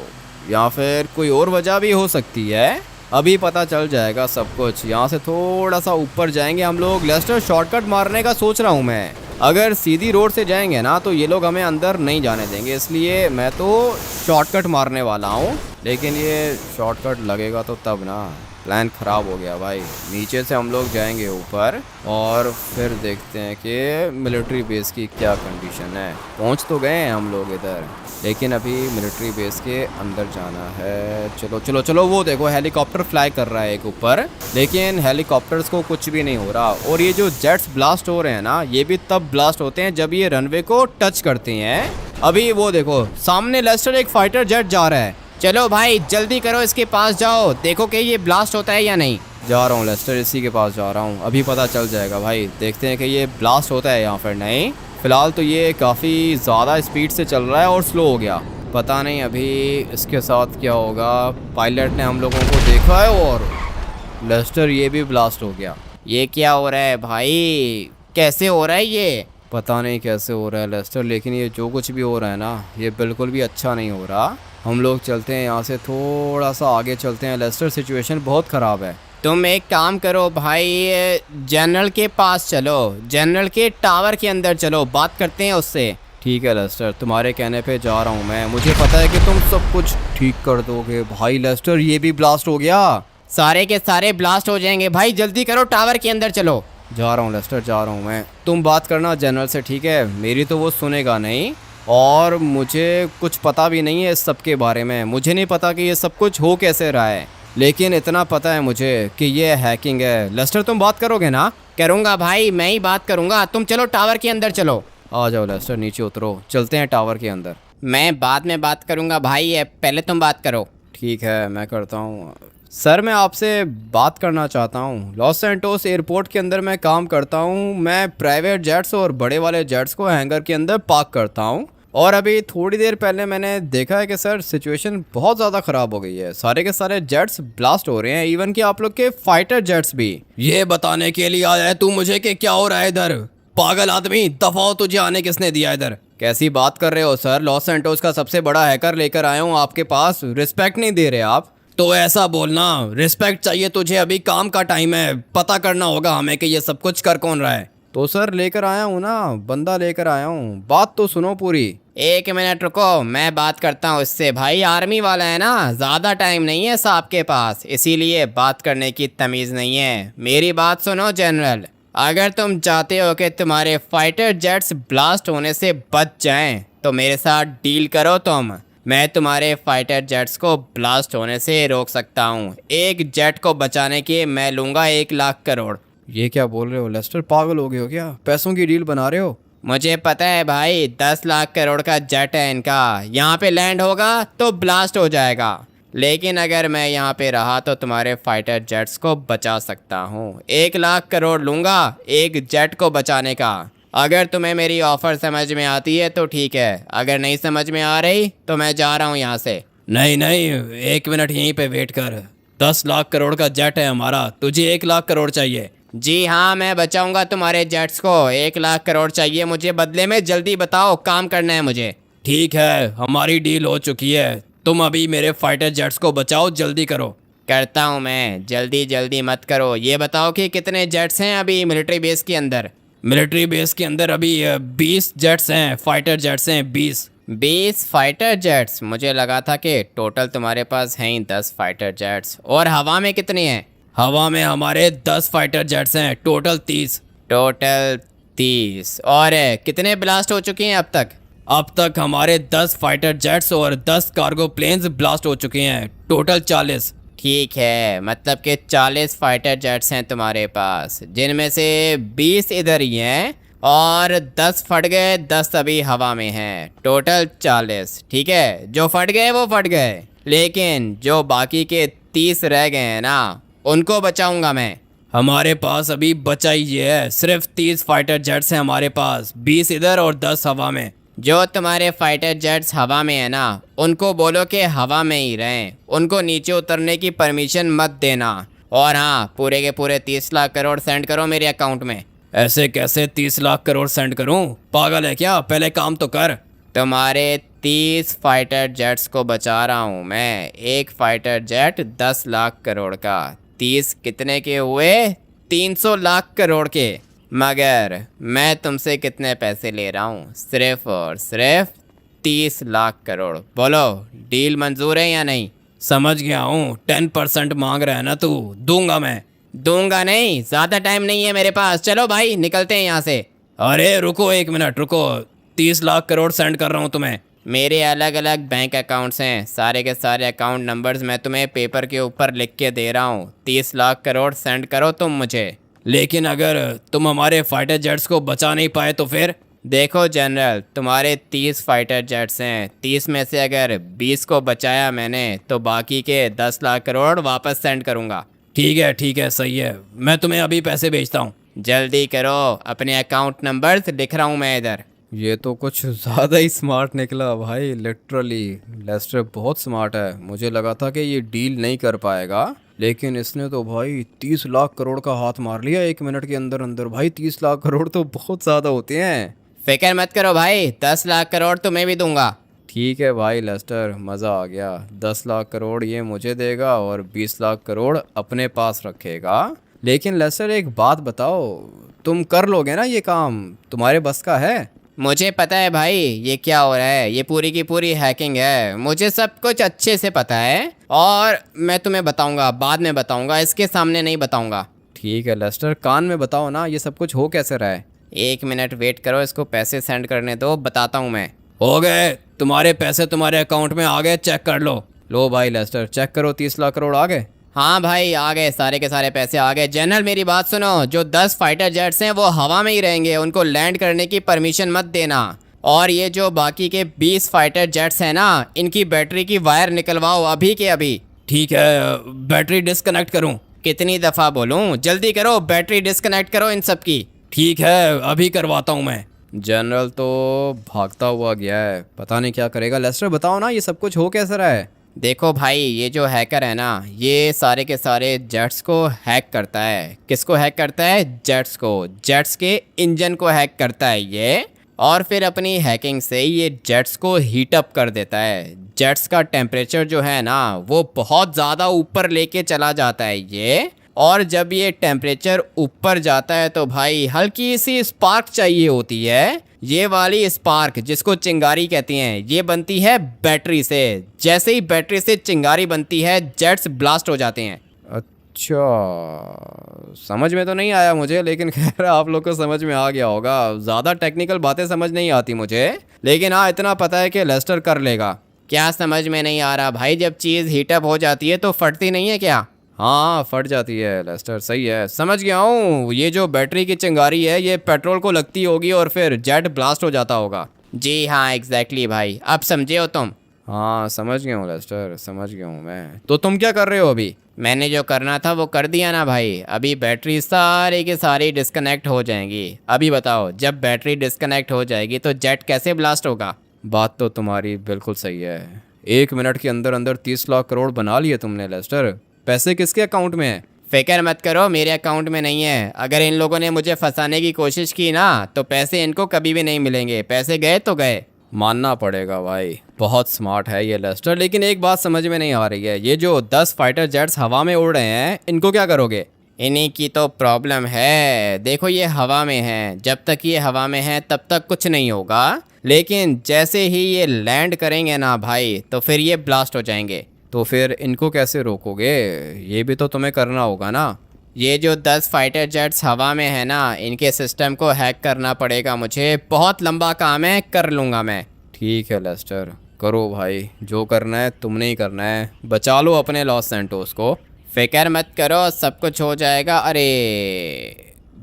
या फिर कोई और वजह भी हो सकती है। अभी पता चल जाएगा सब कुछ। यहाँ से थोड़ा सा ऊपर जाएंगे हम लोग। लेस्टर, शॉर्टकट मारने का सोच रहा हूँ मैं। अगर सीधी रोड से जाएंगे ना तो ये लोग हमें अंदर नहीं जाने देंगे, इसलिए मैं तो शॉर्टकट मारने वाला हूँ। लेकिन ये शॉर्टकट लगेगा तो तब ना, प्लान ख़राब हो गया भाई। नीचे से हम लोग जाएंगे ऊपर और फिर देखते हैं कि मिलिट्री बेस की क्या कंडीशन है। पहुंच तो गए हैं हम लोग इधर, लेकिन अभी मिलिट्री बेस के अंदर जाना है। चलो चलो चलो, वो देखो हेलीकॉप्टर फ्लाई कर रहा है एक ऊपर, लेकिन हेलीकॉप्टर्स को कुछ भी नहीं हो रहा। और ये जो जेट्स ब्लास्ट हो रहे हैं ना, ये भी तब ब्लास्ट होते हैं जब ये रनवे को टच करते हैं। अभी वो देखो सामने लेस्टर एक फाइटर जेट जा रहा है। चलो भाई जल्दी करो, इसके पास जाओ, देखो कि ये ब्लास्ट होता है या नहीं। जा रहा हूँ लेस्टर, इसी के पास जा रहा हूँ, अभी पता चल जाएगा भाई। देखते हैं कि ये ब्लास्ट होता है या फिर नहीं। फिलहाल तो ये काफ़ी ज़्यादा स्पीड से चल रहा है और स्लो हो गया। पता नहीं अभी इसके साथ क्या होगा। पायलट ने हम लोगों को देखा है और लेस्टर ये भी ब्लास्ट हो गया। ये क्या हो रहा है भाई, कैसे हो रहा है ये? पता नहीं कैसे हो रहा है लेस्टर, लेकिन ये जो कुछ भी हो रहा है ना, ये बिल्कुल भी अच्छा नहीं हो रहा। हम लोग चलते हैं यहाँ से, थोड़ा सा आगे चलते हैं लेस्टर, सिचुएशन बहुत ख़राब है। तुम एक काम करो भाई, जनरल के पास चलो, जनरल के टावर के अंदर चलो, बात करते हैं उससे। ठीक है लेस्टर, तुम्हारे कहने पे जा रहा हूँ मैं। मुझे पता है कि तुम सब कुछ ठीक कर दोगे भाई। लेस्टर ये भी ब्लास्ट हो गया। सारे के सारे ब्लास्ट हो जाएंगे भाई, जल्दी करो, टावर के अंदर चलो। जा रहा हूँ लेस्टर, जा रहा हूँ मैं। तुम बात करना जनरल से, ठीक है? मेरी तो वो सुनेगा नहीं, और मुझे कुछ पता भी नहीं है इस सब के बारे में। मुझे नहीं पता कि ये सब कुछ हो कैसे रहा है, लेकिन इतना पता है मुझे कि ये हैकिंग है। लेस्टर तुम बात करोगे ना? करूँगा भाई, मैं ही बात करूँगा, तुम चलो टावर के अंदर चलो। आ जाओ लेस्टर, नीचे उतरो, चलते हैं टावर के अंदर। मैं बाद में बात करूँगा भाई, पहले तुम बात करो। ठीक है, मैं करता हूँ। सर मैं आपसे बात करना चाहता हूँ। लॉस सैंटोस एयरपोर्ट के अंदर मैं काम करता हूँ। मैं प्राइवेट जेट्स और बड़े वाले जेट्स को हैंगर के अंदर पार्क करता हूँ, और अभी थोड़ी देर पहले मैंने देखा है कि सर सिचुएशन बहुत ज़्यादा ख़राब हो गई है। सारे के सारे जेट्स ब्लास्ट हो रहे हैं, इवन कि आप लोग के फाइटर जेट्स भी। ये बताने के लिए आया है तू मुझे कि क्या हो रहा है इधर? पागल आदमी, दफाओ, तुझे आने किसने दिया इधर? कैसी बात कर रहे हो सर? लॉस सैंटोस का सबसे बड़ा हैकर लेकर आया हूँ आपके पास, रिस्पेक्ट नहीं दे रहे आप। तो ऐसा बोलना, रिस्पेक्ट चाहिए तुझे, अभी काम का टाइम है, पता करना होगा हमें कि ये सब कुछ कर कौन रहा है। तो सर लेकर आया हूँ ना, बंदा लेकर आया हूँ, बात तो सुनो पूरी। एक मिनट रुको, मैं बात करता हूँ इससे। भाई आर्मी वाला है ना, ज़्यादा टाइम नहीं है साहब के पास, इसीलिए बात करने की तमीज़ नहीं है। मेरी बात सुनो जनरल, अगर तुम चाहते हो कि तुम्हारे फाइटर जेट्स ब्लास्ट होने से बच जाएं, तो मेरे साथ डील करो तुम। मैं तुम्हारे फाइटर जेट्स को ब्लास्ट होने से रोक सकता हूँ। एक जेट को बचाने के मैं लूँगा 1,00,000 करोड़। ये क्या बोल रहे हो लेस्टर? पागल हो गए हो क्या? पैसों की डील बना रहे हो? मुझे पता है भाई, 10,00,000 करोड़ का जेट है इनका, यहाँ पे लैंड होगा तो ब्लास्ट हो जाएगा, लेकिन अगर मैं यहाँ पे रहा तो तुम्हारे फाइटर जेट्स को बचा सकता हूँ। 1,00,000 करोड़ लूँगा एक जेट को बचाने का। अगर तुम्हें मेरी ऑफ़र समझ में आती है तो ठीक है, अगर नहीं समझ में आ रही तो मैं जा रहा हूँ यहाँ से। नहीं नहीं, 1 मिनट यहीं पे वेट कर। 10,00,000 करोड़ का जेट है हमारा, तुझे 1,00,000 करोड़ चाहिए? जी हाँ, मैं बचाऊंगा तुम्हारे जेट्स को। 1,00,000 करोड़ चाहिए मुझे बदले में, जल्दी बताओ, काम करना है मुझे। ठीक है, हमारी डील हो चुकी है, तुम अभी मेरे फाइटर जेट्स को बचाओ, जल्दी करो। करता हूँ मैं, जल्दी जल्दी मत करो। ये बताओ कि कितने जेट्स हैं अभी मिलिट्री बेस के अंदर? मिलिट्री बेस के अंदर अभी 20 जेट्स हैं, फाइटर जेट्स हैं 20। 20 फाइटर जेट्स? मुझे लगा था कि टोटल तुम्हारे पास हैं ही 10 फाइटर जेट्स। और हवा में कितने हैं? हवा में हमारे 10 फाइटर जेट्स हैं, टोटल 30। टोटल 30। और कितने ब्लास्ट हो चुके हैं अब तक? अब तक हमारे 10 फाइटर जेट्स और 10 कार्गो प्लेन्स ब्लास्ट हो चुके हैं, टोटल 40। ठीक है, मतलब कि 40 फाइटर जेट्स हैं तुम्हारे पास, जिनमें से 20 इधर ही हैं और 10 फट गए, 10 अभी हवा में हैं, टोटल 40। ठीक है, जो फट गए वो फट गए, लेकिन जो बाकी के 30 रह गए हैं ना, उनको बचाऊंगा मैं। हमारे पास अभी बचा ही ये है, सिर्फ 30 फाइटर जेट्स हैं हमारे पास, 20 इधर और 10 हवा में। जो तुम्हारे फाइटर जेट्स हवा में है ना, उनको बोलो कि हवा में ही रहें, उनको नीचे उतरने की परमिशन मत देना। और हाँ, पूरे के पूरे 30,00,000 करोड़ सेंड करो मेरे अकाउंट में। ऐसे कैसे 30,00,000 करोड़ सेंड करूं? पागल है क्या? पहले काम तो कर। तुम्हारे 30 फाइटर जेट्स को बचा रहा हूँ मैं। एक फाइटर जेट 10,00,000 करोड़ का, 30 कितने के हुए? 300,00,000 करोड़ के। मगर मैं तुमसे कितने पैसे ले रहा हूँ? सिर्फ और सिर्फ 30,00,000 करोड़। बोलो, डील मंजूर है या नहीं? समझ गया हूँ, 10% मांग रहा है ना तू, दूंगा मैं। दूंगा नहीं, ज़्यादा टाइम नहीं है मेरे पास, चलो भाई निकलते हैं यहाँ से। अरे रुको 1 मिनट रुको, 30 लाख करोड़ सेंड कर रहा हूँ तुम्हें। मेरे अलग अलग बैंक अकाउंट्स हैं, सारे के सारे अकाउंट नंबर्स मैं तुम्हें पेपर के ऊपर लिख के दे रहा हूँ। 30 लाख करोड़ सेंड करो तुम मुझे। लेकिन अगर तुम हमारे फाइटर जेट्स को बचा नहीं पाए तो फिर? देखो जनरल, तुम्हारे 30 फाइटर जेट्स हैं, 30 में से अगर 20 को बचाया मैंने तो बाकी के 10 लाख करोड़ वापस सेंड करूँगा। ठीक है सही है, मैं तुम्हें अभी पैसे भेजता हूँ। जल्दी करो, अपने अकाउंट नंबर्स लिख रहा हूँ मैं इधर। ये तो कुछ ज़्यादा ही स्मार्ट निकला भाई, लिटरली लेस्टर बहुत स्मार्ट है। मुझे लगा था कि ये डील नहीं कर पाएगा, लेकिन इसने तो भाई 30 लाख करोड़ का हाथ मार लिया 1 मिनट के अंदर अंदर। भाई 30 लाख करोड़ तो बहुत ज़्यादा होते हैं। फिक्र मत करो भाई, 10 लाख करोड़ तुम्हें भी दूंगा। ठीक है भाई लेस्टर, मज़ा आ गया। 10 लाख करोड़ ये मुझे देगा और 20 लाख करोड़ अपने पास रखेगा। लेकिन लेस्टर एक बात बताओ, तुम कर लोगे ना ये काम? तुम्हारे बस का है? मुझे पता है भाई ये क्या हो रहा है, ये पूरी की पूरी हैकिंग है, मुझे सब कुछ अच्छे से पता है और मैं तुम्हें बताऊंगा, बाद में बताऊंगा, इसके सामने नहीं बताऊंगा। ठीक है लेस्टर, कान में बताओ ना ये सब कुछ हो कैसे रहा है। 1 मिनट वेट करो, इसको पैसे सेंड करने दो, बताता हूँ मैं। हो गए तुम्हारे पैसे, तुम्हारे अकाउंट में आ गए, चेक कर लो। लो भाई लेस्टर चेक करो, 30 लाख करोड़ आ गए। हाँ भाई आ गए, सारे के सारे पैसे आ गए। जनरल मेरी बात सुनो, जो 10 फाइटर जेट्स हैं वो हवा में ही रहेंगे, उनको लैंड करने की परमिशन मत देना। और ये जो बाकी के 20 फाइटर जेट्स हैं ना, इनकी बैटरी की वायर निकलवाओ अभी के अभी। ठीक है, बैटरी डिस्कनेक्ट करूं? कितनी दफ़ा बोलूँ, जल्दी करो, बैटरी डिस्कनेक्ट करो इन सब की। ठीक है अभी करवाता हूं मैं। जनरल तो भागता हुआ गया है, पता नहीं क्या करेगा। लेस्टर बताओ ना ये सब कुछ हो कैसे रहा है। देखो भाई, ये जो हैकर है ना, ये सारे के सारे जेट्स को हैक करता है। किसको हैक करता है? जेट्स को, जेट्स के इंजन को हैक करता है ये। और फिर अपनी हैकिंग से ये जेट्स को हीट अप कर देता है। जेट्स का टेम्परेचर जो है ना वो बहुत ज़्यादा ऊपर लेके चला जाता है ये। और जब ये टेम्परेचर ऊपर जाता है तो भाई हल्की सी स्पार्क चाहिए होती है। ये वाली स्पार्क, जिसको चिंगारी कहती हैं, ये बनती है बैटरी से। जैसे ही बैटरी से चिंगारी बनती है, जेट्स ब्लास्ट हो जाते हैं। अच्छा, समझ में तो नहीं आया मुझे, लेकिन खैर आप लोग को समझ में आ गया होगा। ज़्यादा टेक्निकल बातें समझ नहीं आती मुझे, लेकिन हाँ इतना पता है कि लेस्टर कर लेगा। क्या समझ में नहीं आ रहा भाई? जब चीज़ हीटअप हो जाती है तो फटती नहीं है क्या? हाँ फट जाती है लेस्टर, सही है, समझ गया हूँ। ये जो बैटरी की चिंगारी है ये पेट्रोल को लगती होगी और फिर जेट ब्लास्ट हो जाता होगा। जी हाँ एग्जैक्टली भाई, अब समझे हो तुम? हाँ समझ गया हूँ लेस्टर, समझ गया हूँ मैं। तो तुम क्या कर रहे हो अभी? मैंने जो करना था वो कर दिया ना भाई। अभी बैटरी सारी की सारी डिस्कनेक्ट हो जाएंगी। अभी बताओ, जब बैटरी डिस्कनेक्ट हो जाएगी तो जेट कैसे ब्लास्ट होगा? बात तो तुम्हारी बिल्कुल सही है। 1 मिनट के अंदर अंदर 30 लाख करोड़ बना लिए तुमने लेस्टर। पैसे किसके अकाउंट में है? फिक्र मत करो, मेरे अकाउंट में नहीं है। अगर इन लोगों ने मुझे फंसाने की कोशिश की ना तो पैसे इनको कभी भी नहीं मिलेंगे। पैसे गए तो गए। मानना पड़ेगा भाई, बहुत स्मार्ट है ये लेस्टर। लेकिन एक बात समझ में नहीं आ रही है, ये जो 10 फाइटर जेट्स हवा में उड़ रहे हैं इनको क्या करोगे? इन्हीं की तो प्रॉब्लम है। देखो ये हवा में हैं, जब तक ये हवा में हैं तब तक कुछ नहीं होगा, लेकिन जैसे ही ये लैंड करेंगे ना भाई तो फिर ये ब्लास्ट हो जाएंगे। तो फिर इनको कैसे रोकोगे? ये भी तो तुम्हें करना होगा ना। ये जो 10 फाइटर जेट्स हवा में है ना, इनके सिस्टम को हैक करना पड़ेगा मुझे। बहुत लंबा काम है, कर लूँगा मैं। ठीक है लेस्टर, करो भाई, जो करना है तुमने ही करना है। बचा लो अपने लॉस सैंटोस को। फिक्र मत करो, सब कुछ हो जाएगा। अरे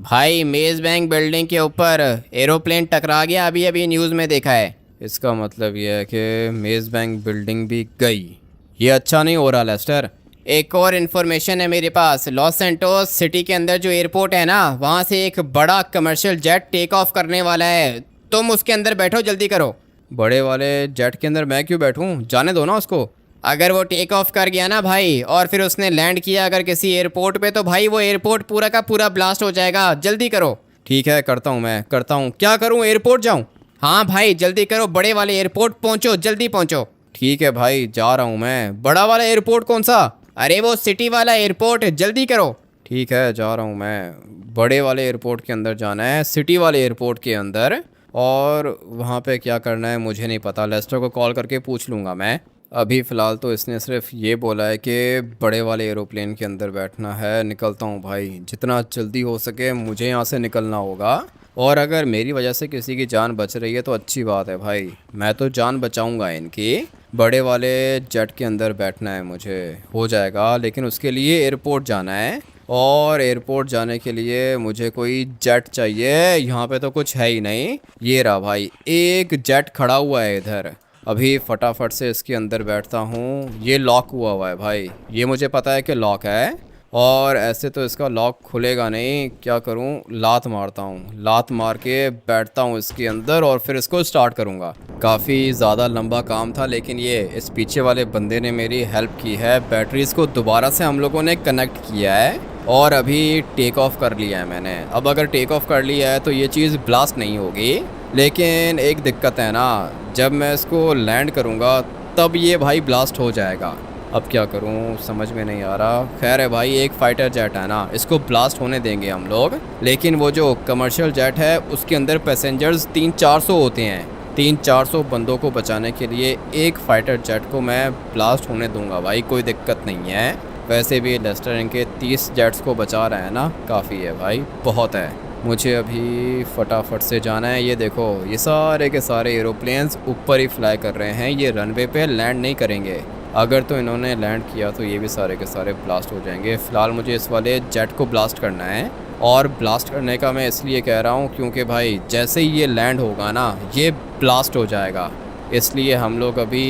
भाई, मेज़ बैंक बिल्डिंग के ऊपर एरोप्लेन टकरा गया, अभी अभी न्यूज़ में देखा है। इसका मतलब ये है कि मेज़ बैंक बिल्डिंग भी गई। ये अच्छा नहीं हो रहा लेस्टर। एक और इन्फॉर्मेशन है मेरे पास। लॉस सैंटोस सिटी के अंदर जो एयरपोर्ट है ना, वहाँ से एक बड़ा कमर्शियल जेट टेक ऑफ करने वाला है। तुम उसके अंदर बैठो, जल्दी करो। बड़े वाले जेट के अंदर मैं क्यों बैठूं? जाने दो ना उसको। अगर वो टेक ऑफ कर गया ना भाई और फिर उसने लैंड किया अगर किसी एयरपोर्ट पे, तो भाई वो एयरपोर्ट पूरा का पूरा ब्लास्ट हो जाएगा। जल्दी करो। ठीक है करता हूँ, मैं करता हूँ। क्या करूँ, एयरपोर्ट जाऊँ? हाँ भाई जल्दी करो, बड़े वाले एयरपोर्ट पहुँचो, जल्दी पहुँचो। ठीक है भाई, जा रहा हूँ मैं। बड़ा वाला एयरपोर्ट कौन सा? अरे वो सिटी वाला एयरपोर्ट, जल्दी करो। ठीक है जा रहा हूँ मैं। बड़े वाले एयरपोर्ट के अंदर जाना है, सिटी वाले एयरपोर्ट के अंदर। और वहाँ पे क्या करना है मुझे नहीं पता, लेस्टर को कॉल करके पूछ लूँगा मैं। अभी फ़िलहाल तो इसने सिर्फ ये बोला है कि बड़े वाले एरोप्लेन के अंदर बैठना है। निकलता हूँ भाई, जितना जल्दी हो सके मुझे यहाँ से निकलना होगा। और अगर मेरी वजह से किसी की जान बच रही है तो अच्छी बात है भाई, मैं तो जान बचाऊंगा इनकी। बड़े वाले जेट के अंदर बैठना है मुझे, हो जाएगा, लेकिन उसके लिए एयरपोर्ट जाना है। और एयरपोर्ट जाने के लिए मुझे कोई जेट चाहिए। यहाँ पे तो कुछ है ही नहीं। ये रहा भाई, एक जेट खड़ा हुआ है इधर। अभी फटाफट से इसके अंदर बैठता हूँ। ये लॉक हुआ है भाई, ये मुझे पता है कि लॉक है, और ऐसे तो इसका लॉक खुलेगा नहीं। क्या करूं, लात मारता हूं, लात मार के बैठता हूं इसके अंदर और फिर इसको स्टार्ट करूंगा। काफ़ी ज़्यादा लंबा काम था, लेकिन ये इस पीछे वाले बंदे ने मेरी हेल्प की है। बैटरीज़ को दोबारा से हम लोगों ने कनेक्ट किया है और अभी टेक ऑफ कर लिया है मैंने। अब अगर टेक ऑफ कर लिया है तो ये चीज़ ब्लास्ट नहीं होगी, लेकिन एक दिक्कत है ना, जब मैं इसको लैंड करूँगा तब ये भाई ब्लास्ट हो जाएगा। अब क्या करूं समझ में नहीं आ रहा। खैर है भाई, एक फाइटर जेट है ना, इसको ब्लास्ट होने देंगे हम लोग। लेकिन वो जो कमर्शियल जेट है उसके अंदर पैसेंजर्स 300-400 होते हैं। 300-400 बंदों को बचाने के लिए एक फाइटर जेट को मैं ब्लास्ट होने दूंगा भाई, कोई दिक्कत नहीं है। वैसे भी लेस्टर इनके 30 जेट्स को बचा रहे हैं ना, काफ़ी है भाई, बहुत है। मुझे अभी फटाफट से जाना है। ये देखो, ये सारे के सारे एरोप्लेन्स ऊपर ही फ्लाई कर रहे हैं, ये रनवे पे लैंड नहीं करेंगे। अगर तो इन्होंने लैंड किया तो ये भी सारे के सारे ब्लास्ट हो जाएंगे। फ़िलहाल मुझे इस वाले जेट को ब्लास्ट करना है, और ब्लास्ट करने का मैं इसलिए कह रहा हूँ क्योंकि भाई जैसे ही ये लैंड होगा ना, ये ब्लास्ट हो जाएगा। इसलिए हम लोग अभी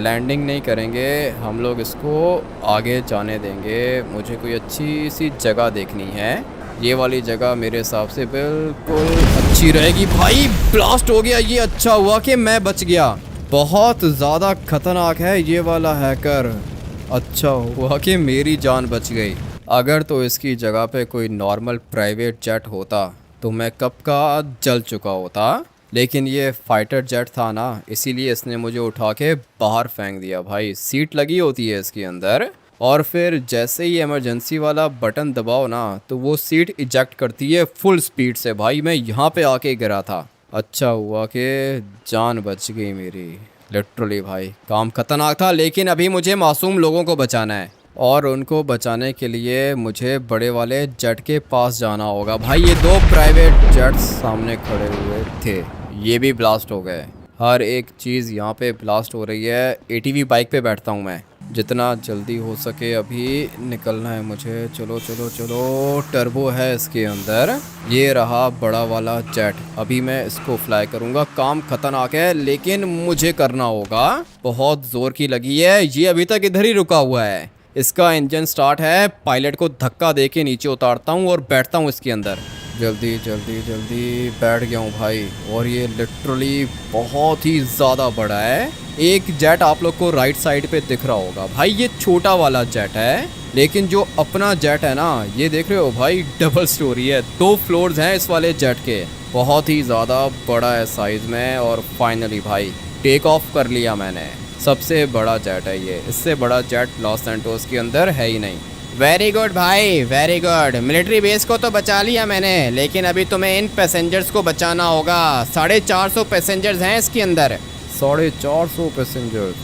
लैंडिंग नहीं करेंगे, हम लोग इसको आगे जाने देंगे। मुझे कोई अच्छी सी जगह देखनी है, ये वाली जगह मेरे हिसाब से बिल्कुल अच्छी रहेगी। भाई ब्लास्ट हो गया, ये अच्छा हुआ कि मैं बच गया। बहुत ज़्यादा खतरनाक है ये वाला हैकर, अच्छा हुआ कि मेरी जान बच गई। अगर तो इसकी जगह पे कोई नॉर्मल प्राइवेट जेट होता तो मैं कब का जल चुका होता, लेकिन ये फाइटर जेट था ना, इसीलिए इसने मुझे उठा के बाहर फेंक दिया। भाई सीट लगी होती है इसके अंदर, और फिर जैसे ही इमरजेंसी वाला बटन दबाओ ना तो वो सीट इजेक्ट करती है फुल स्पीड से। भाई मैं यहाँ पे आके गिरा था, अच्छा हुआ कि जान बच गई मेरी। लिटरली भाई काम खतरनाक था, लेकिन अभी मुझे मासूम लोगों को बचाना है, और उनको बचाने के लिए मुझे बड़े वाले जेट के पास जाना होगा। भाई ये 2 प्राइवेट जेट्स सामने खड़े हुए थे, ये भी ब्लास्ट हो गए। हर एक चीज़ यहाँ पे ब्लास्ट हो रही है। एटीवी बाइक पे बैठता हूँ मैं, जितना जल्दी हो सके अभी निकलना है मुझे। चलो चलो चलो, टर्बो है इसके अंदर। ये रहा बड़ा वाला जेट, अभी मैं इसको फ्लाई करूँगा। काम खतरनाक है लेकिन मुझे करना होगा, बहुत ज़ोर की लगी है। ये अभी तक इधर ही रुका हुआ है, इसका इंजन स्टार्ट है। पायलट को धक्का दे के नीचे उतारता हूँ और बैठता हूँ इसके अंदर। जल्दी जल्दी जल्दी बैठ गया हूँ भाई, और ये लिटरली बहुत ही ज़्यादा बड़ा है। एक जेट आप लोग को राइट साइड पे दिख रहा होगा भाई, ये छोटा वाला जेट है, लेकिन जो अपना जेट है ना, ये देख रहे हो भाई, डबल स्टोरी है, 2 फ्लोर्स हैं इस वाले जेट के, बहुत ही ज़्यादा बड़ा है साइज़ में। और फाइनली भाई टेक ऑफ कर लिया मैंने। सबसे बड़ा जेट है ये, इससे बड़ा जेट लॉस सैंटोस के अंदर है ही नहीं। वेरी गुड भाई, वेरी गुड। मिलिट्री बेस को तो बचा लिया मैंने, लेकिन अभी तुम्हें इन पैसेंजर्स को बचाना होगा। 450 पैसेंजर्स हैं इसके अंदर। 450 पैसेंजर,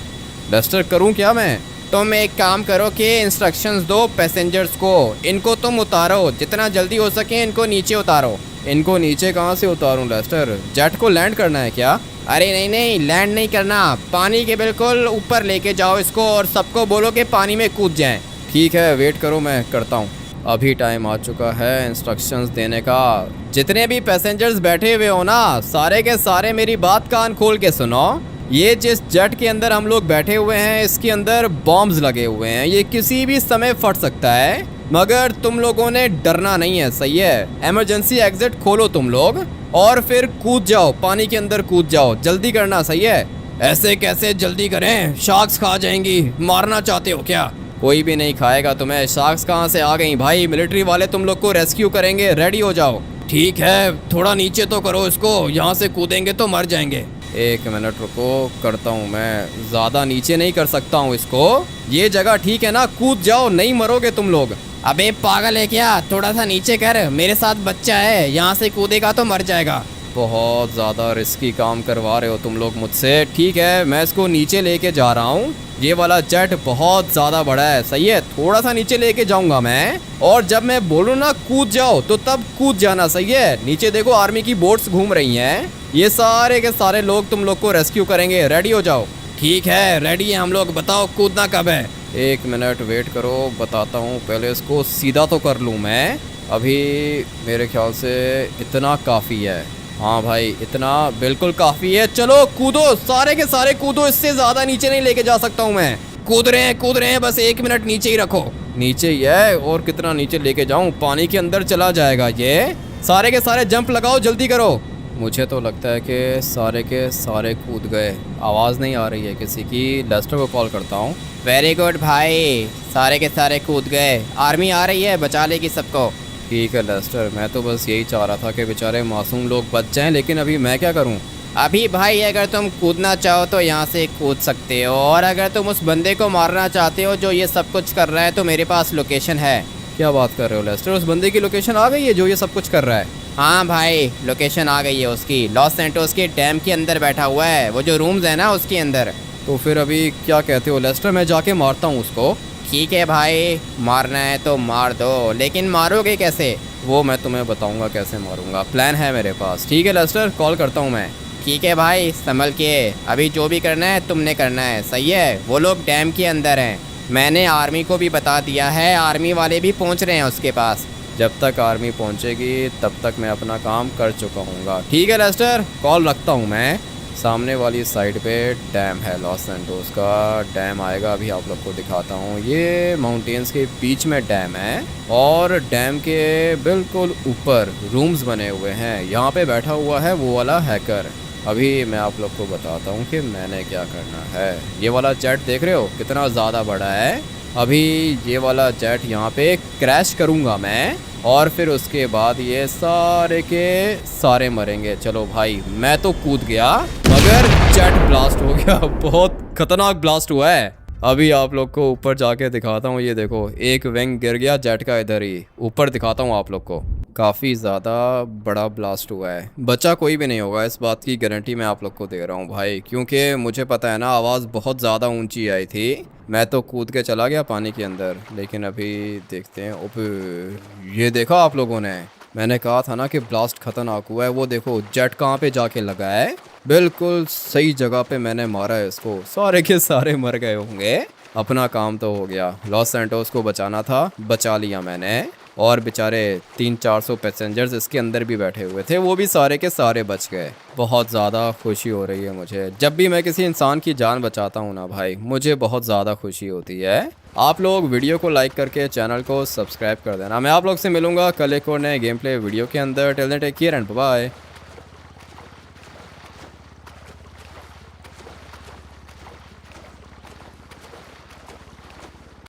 लेस्टर करूं क्या मैं? तुम एक काम करो कि इंस्ट्रक्शंस दो पैसेंजर्स को, इनको तुम उतारो, जितना जल्दी हो सके इनको नीचे उतारो। इनको नीचे कहाँ से उतारूं लेस्टर? जेट को लैंड करना है क्या? अरे नहीं नहीं, लैंड नहीं करना, पानी के बिल्कुल ऊपर लेके जाओ इसको, और सबको बोलो कि पानी में कूद जाएं। ठीक है, वेट करो, मैं करता हूँ। अभी टाइम आ चुका है इंस्ट्रक्शंस देने का। जितने भी पैसेंजर्स बैठे हुए हो ना, सारे के सारे मेरी बात कान खोल के सुनो। ये जिस जेट के अंदर हम लोग बैठे हुए हैं, इसके अंदर बॉम्ब्स लगे हुए हैं, ये किसी भी समय फट सकता है, मगर तुम लोगों ने डरना नहीं है, सही है? इमरजेंसी एग्जिट खोलो तुम लोग, और फिर कूद जाओ, पानी के अंदर कूद जाओ, जल्दी करना, सही है? ऐसे कैसे जल्दी करें, शार्क्स खा जाएंगी, मारना चाहते हो क्या? कोई भी नहीं खाएगा तुम्हें। शार्क्स कहाँ से आ गई भाई? मिलिट्री वाले तुम लोग को रेस्क्यू करेंगे, रेडी हो जाओ। ठीक है, थोड़ा नीचे तो करो इसको, यहाँ से कूदेंगे तो मर जाएंगे। 1 मिनट रुको, करता हूँ मैं। ज़्यादा नीचे नहीं कर सकता हूँ इसको, ये जगह ठीक है ना? कूद जाओ, नहीं मरोगे तुम लोग। अबे पागल है क्या? थोड़ा सा नीचे कर, मेरे साथ बच्चा है, यहाँ से कूदेगा तो मर जाएगा। बहुत ज़्यादा रिस्की काम करवा रहे हो तुम लोग मुझसे। ठीक है, मैं इसको नीचे लेके जा रहा हूँ। ये वाला जेट बहुत ज़्यादा बड़ा है, सही है, थोड़ा सा नीचे लेके जाऊँगा मैं। और जब मैं बोलूँ ना कूद जाओ तो तब कूद जाना, सही है। नीचे देखो आर्मी की बोट्स घूम रही हैं, ये सारे के सारे लोग तुम लोग को रेस्क्यू करेंगे, रेडी हो जाओ। ठीक है, रेडी है हम लोग, बताओ कूदना कब है? 1 मिनट वेट करो, बताता हूँ। पहले इसको सीधा तो कर लूँ मैं। अभी मेरे ख्याल से इतना काफ़ी है। हाँ भाई, इतना बिल्कुल काफ़ी है। चलो कूदो, सारे के सारे कूदो, इससे ज़्यादा नीचे नहीं लेके जा सकता हूँ मैं। कूद रहे हैं, बस 1 मिनट नीचे ही रखो। नीचे ही है, और कितना नीचे लेके जाऊँ? पानी के अंदर चला जाएगा ये। सारे के सारे जंप लगाओ, जल्दी करो। मुझे तो लगता है कि सारे के सारे कूद गए। आवाज़ नहीं आ रही है किसी की। लेस्टर को कॉल करता हूँ। वेरी गुड भाई, सारे के सारे कूद गए। आर्मी आ रही है, बचा लेगी सबको। ठीक है लेस्टर, मैं तो बस यही चाह रहा था कि बेचारे मासूम लोग बच जाएं, लेकिन अभी मैं क्या करूं? अभी भाई अगर तुम कूदना चाहो तो यहाँ से कूद सकते हो, और अगर तुम उस बंदे को मारना चाहते हो जो ये सब कुछ कर रहा है तो मेरे पास लोकेशन है। क्या बात कर रहे हो लेस्टर? उस बंदे की लोकेशन आ गई है जो ये सब कुछ कर रहा है? हाँ भाई, लोकेशन आ गई है उसकी। लॉस सैंटोस के डैम के अंदर बैठा हुआ है, वो जो रूम्स है ना उसके अंदर। तो फिर अभी क्या कहते हो लेस्टर, मैं जाके मारता हूँ उसको? ठीक है भाई, मारना है तो मार दो, लेकिन मारोगे कैसे? वो मैं तुम्हें बताऊंगा कैसे मारूंगा, प्लान है मेरे पास। ठीक है लेस्टर, कॉल करता हूँ मैं। ठीक है भाई, संभल के। अभी जो भी करना है तुमने करना है, सही है। वो लोग डैम के अंदर हैं, मैंने आर्मी को भी बता दिया है, आर्मी वाले भी पहुंच रहे हैं उसके पास। जब तक आर्मी पहुंचेगी तब तक मैं अपना काम कर चुका हूँगा। ठीक है लेस्टर, कॉल रखता हूँ मैं। सामने वाली साइड पे डैम है, लॉस सैंटोस का डैम आएगा, अभी आप लोग को दिखाता हूँ। ये माउंटेन्स के बीच में डैम है, और डैम के बिल्कुल ऊपर रूम्स बने हुए हैं। यहाँ पे बैठा हुआ है वो वाला हैकर। अभी मैं आप लोग को बताता हूँ कि मैंने क्या करना है। ये वाला जेट देख रहे हो कितना ज़्यादा बड़ा है। अभी ये वाला जेट यहाँ पे क्रैश करूँगा मैं, और फिर उसके बाद ये सारे के सारे मरेंगे। चलो भाई, मैं तो कूद गया मगर जेट ब्लास्ट हो गया। बहुत खतरनाक ब्लास्ट हुआ है। अभी आप लोग को ऊपर जाके दिखाता हूँ। ये देखो, एक विंग गिर गया जेट का, इधर ही ऊपर दिखाता हूँ आप लोग को। काफ़ी ज़्यादा बड़ा ब्लास्ट हुआ है, बचा कोई भी नहीं होगा, इस बात की गारंटी मैं आप लोग को दे रहा हूँ भाई, क्योंकि मुझे पता है ना आवाज़ बहुत ज़्यादा ऊंची आई थी। मैं तो कूद के चला गया पानी के अंदर, लेकिन अभी देखते हैं। ओपे, ये देखा आप लोगों ने, मैंने कहा था ना कि ब्लास्ट खतरनाक हुआ है। वो देखो जेट कहाँ पे जाके लगा है, बिल्कुल सही जगह पे मैंने मारा है इसको। सारे के सारे मर गए होंगे। अपना काम तो हो गया, लॉस सैंटोस को बचाना था, बचा लिया मैंने। और बेचारे 300-400 पैसेंजर्स इसके अंदर भी बैठे हुए थे, वो भी सारे के सारे बच गए। बहुत ज़्यादा खुशी हो रही है मुझे। जब भी मैं किसी इंसान की जान बचाता हूँ ना भाई, मुझे बहुत ज़्यादा खुशी होती है। आप लोग वीडियो को लाइक करके चैनल को सब्सक्राइब कर देना। मैं आप लोग से मिलूंगा कल एक और नए गेम प्ले वीडियो के अंदर। Till then take care and bye.